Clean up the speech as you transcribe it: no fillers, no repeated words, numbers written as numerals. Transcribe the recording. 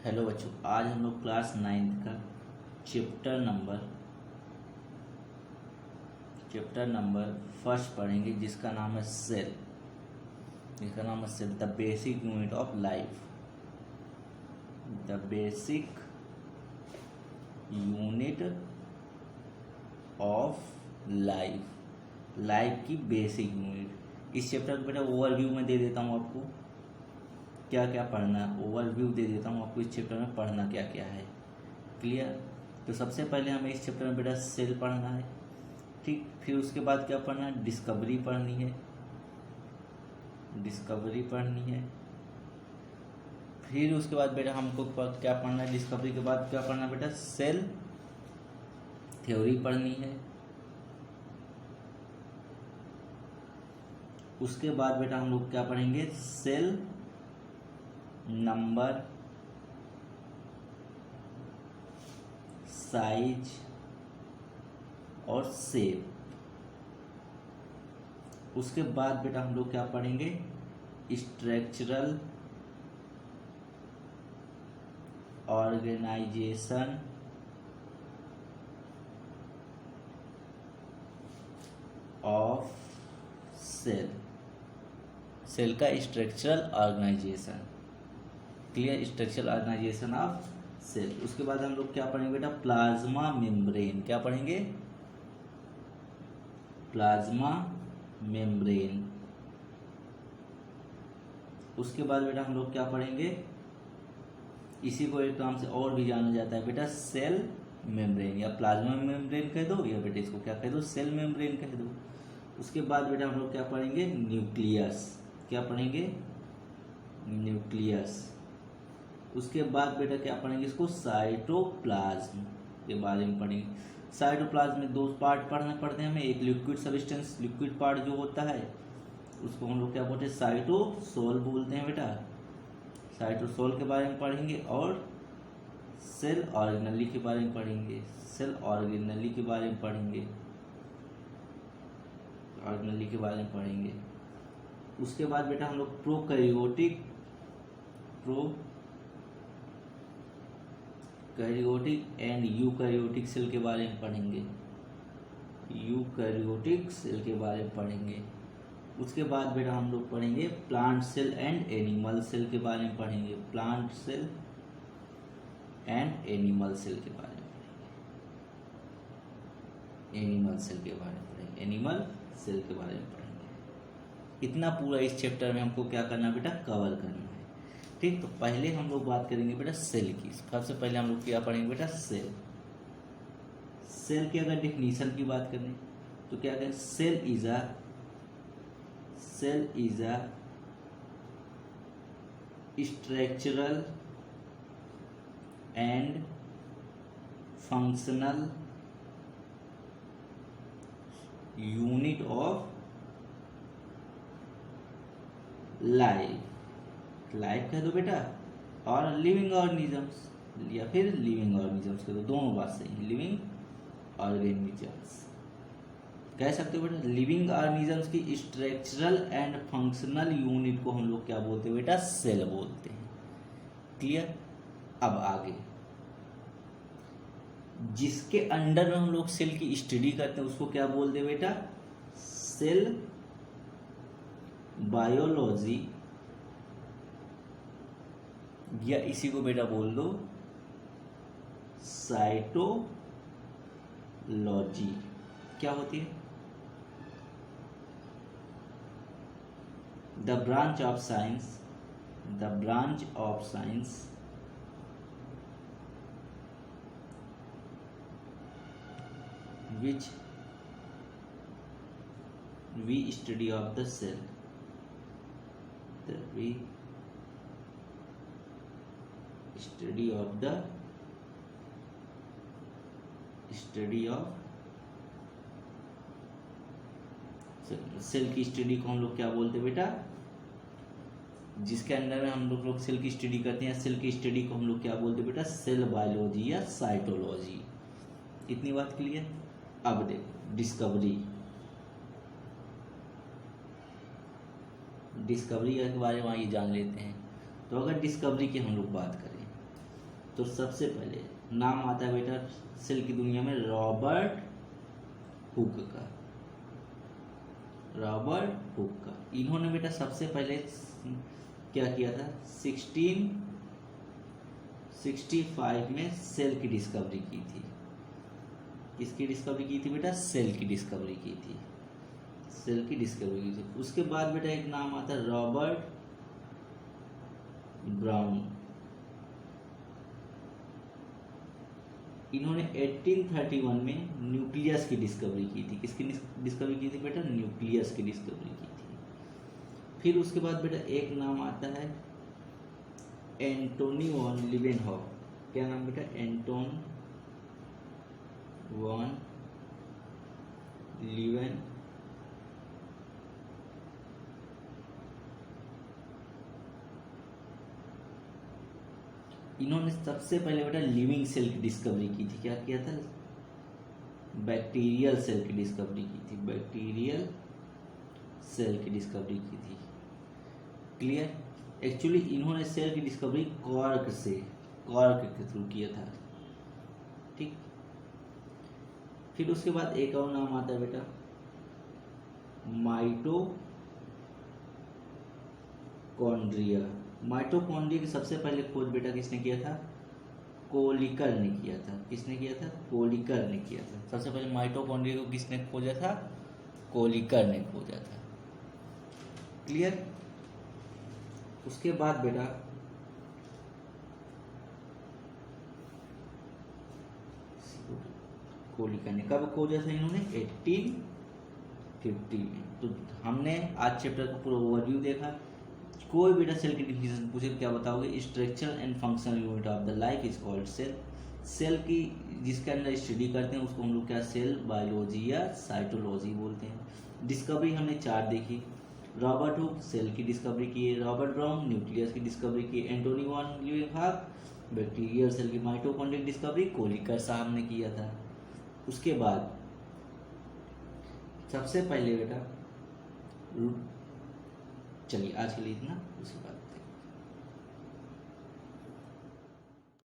Hello बच्चों, आज हम लोग क्लास 9th का चैप्टर नंबर फर्स्ट पढ़ेंगे, जिसका नाम है cell. The basic unit of life. The basic unit of life की बेसिक यूनिट। इस चैप्टर को बेटा ओवरव्यू में दे देता हूँ आपको, क्या क्या पढ़ना है। ओवरव्यू दे देता हूँ आपको, इस चैप्टर में पढ़ना क्या क्या है। क्लियर? तो सबसे पहले हमें इस चैप्टर में बेटा सेल पढ़ना है, ठीक। फिर उसके बाद क्या पढ़ना है, डिस्कवरी पढ़नी है। फिर उसके बाद बेटा हमको क्या पढ़ना है, डिस्कवरी के बाद क्या पढ़ना है बेटा, सेल थ्योरी पढ़नी है। उसके बाद बेटा हम लोग क्या पढ़ेंगे, सेल नंबर, साइज और शेप। उसके बाद बेटा हम लोग क्या पढ़ेंगे, स्ट्रक्चरल ऑर्गेनाइजेशन ऑफ सेल का structural organisation. Clear? Structural organisation of cell. उसके बाद हम लोग क्या पढ़ेंगे बेटा, प्लाज्मा मेम्ब्रेन। क्या पढ़ेंगे, प्लाज्मा मेम्ब्रेन। उसके बाद बेटा हम लोग क्या पढ़ेंगे, इसी को एक नाम से और भी जाना जाता है बेटा, सेल मेम्ब्रेन, या प्लाज्मा मेम्ब्रेन कह दो, या बेटा इसको क्या कह दो, सेल मेम्ब्रेन कह दो। उसके बाद बेटा हम लोग क्या पढ़ेंगे, न्यूक्लियस। क्या पढ़ेंगे, न्यूक्लियस। उसके बाद बेटा क्या पढ़ेंगे, इसको साइटोप्लाज्म के बारे में पढ़ेंगे। साइटोप्लाज्म में दो पार्ट पढ़ते हैं हमें। एक लिक्विड सब्सटेंस, लिक्विड पार्ट जो होता है उसको हम लोग क्या बोलते हैं, साइटोसोल बोलते हैं बेटा। साइटोसोल के बारे में पढ़ेंगे। और सेल ऑर्गेनेली के बारे में पढ़ेंगे। उसके बाद बेटा हम लोग प्रोकैरियोटिक एंड यूकैरियोटिक सेल के बारे में पढ़ेंगे। उसके बाद बेटा हम लोग पढ़ेंगे plant cell and animal cell के बारे में पढ़ेंगे। एनिमल सेल के बारे में पढ़ेंगे। इतना पूरा इस चैप्टर में हमको क्या करना बेटा, कवर करना है, ठीक। तो पहले हम लोग बात करेंगे बेटा सेल की। सबसे पहले हम लोग क्या पढ़ेंगे बेटा, सेल की अगर डेफिनेशन की बात करें तो क्या कहें, cell is a structural and functional unit of life कह दो बेटा, और लिविंग ऑर्गेनिजम्स, या फिर लिविंग ऑर्गेनिजम्स कह दो, दोनों बात सही। लिविंग ऑर्गेनिजम्स कह सकते हो बेटा। लिविंग ऑर्गेनिजम्स की स्ट्रक्चरल एंड फंक्शनल यूनिट को हम लोग क्या बोलते हैं बेटा, सेल बोलते हैं। क्लियर? अब आगे जिसके अंडर में हम लोग सेल की स्टडी करते हैं उसको क्या बोलते हैं बेटा, सेल बायोलॉजी, या इसी को बेटा बोल दो साइटोलॉजी। क्या होती है, the branch of science which we study of the cell, cell की स्टडी को हम लोग क्या बोलते हैं बेटा, जिसके अंदर में हम लोग सेल की स्टडी करते हैं। सेल की स्टडी को हम लोग क्या बोलते हैं बेटा, सेल बायोलॉजी या साइटोलॉजी। इतनी बात क्लियर? अब देखो डिस्कवरी के बारे में आइए जान लेते हैं। तो अगर डिस्कवरी की हम लोग बात करें तो सबसे पहले नाम आता है बेटा सेल की दुनिया में रॉबर्ट हुक का। रॉबर्ट हुक का इन्होंने बेटा सबसे पहले क्या किया था, 1665 में सेल की डिस्कवरी की थी। किसकी डिस्कवरी की थी बेटा, सेल की डिस्कवरी की थी, सेल की डिस्कवरी की थी। उसके बाद बेटा एक नाम आता है रॉबर्ट ब्राउन। इन्होंने 1831 में न्यूक्लियस की डिस्कवरी की थी। किसकी डिस्कवरी की थी बेटा, न्यूक्लियस की डिस्कवरी की थी। फिर उसके बाद बेटा एक नाम आता है एंटोनी वॉन लीवेनहॉफ। क्या नाम बेटा, एंटोन वॉन लीवेन इन्होंने सबसे पहले बेटा लिविंग सेल की डिस्कवरी की थी। क्या किया था, बैक्टीरियल सेल की डिस्कवरी की थी, बैक्टीरियल सेल की डिस्कवरी की थी। क्लियर। एक्चुअली इन्होंने सेल की डिस्कवरी कॉर्क के थ्रू किया था। ठीक। फिर उसके बाद एक और नाम आता है बेटा माइटोकॉन्ड्रिया। माइटोकॉन्ड्रिया की सबसे पहले खोज बेटा किसने किया था, कोलिकर ने किया था। किसने किया था, कोलिकर ने किया था। सबसे पहले माइटोकॉन्ड्रिया को किसने खोजा था, कोलिकर ने खोजा था। क्लियर। उसके बाद बेटा कोलिकर ने कब खोजा था, इन्होंने 1850 में। तो हमने आज चैप्टर का पूरा ओवरव्यू देखा। कोई बेटा सेल की डिफिनेशन पूछे क्या बताओगे, structure and functional unit of the life is called cell. Cell की जिसके अंदर स्टडी करते हैं उसको हम लोग क्या सेल बायोलॉजी या साइटोलॉजी बोलते हैं। डिस्कवरी हमने 4 देखी। रॉबर्ट हुक सेल की डिस्कवरी की है, रॉबर्ट ब्राउन न्यूक्लियस की डिस्कवरी की, एंटोनी वॉन लीवेनहॉफ बैक्टीरियल सेल की, माइटोकॉन्ड्रिया की डिस्कवरी कोलिकर साहब ने किया था। उसके बाद सबसे पहले बेटा चलिए आज के लिए इतना, उसके बाद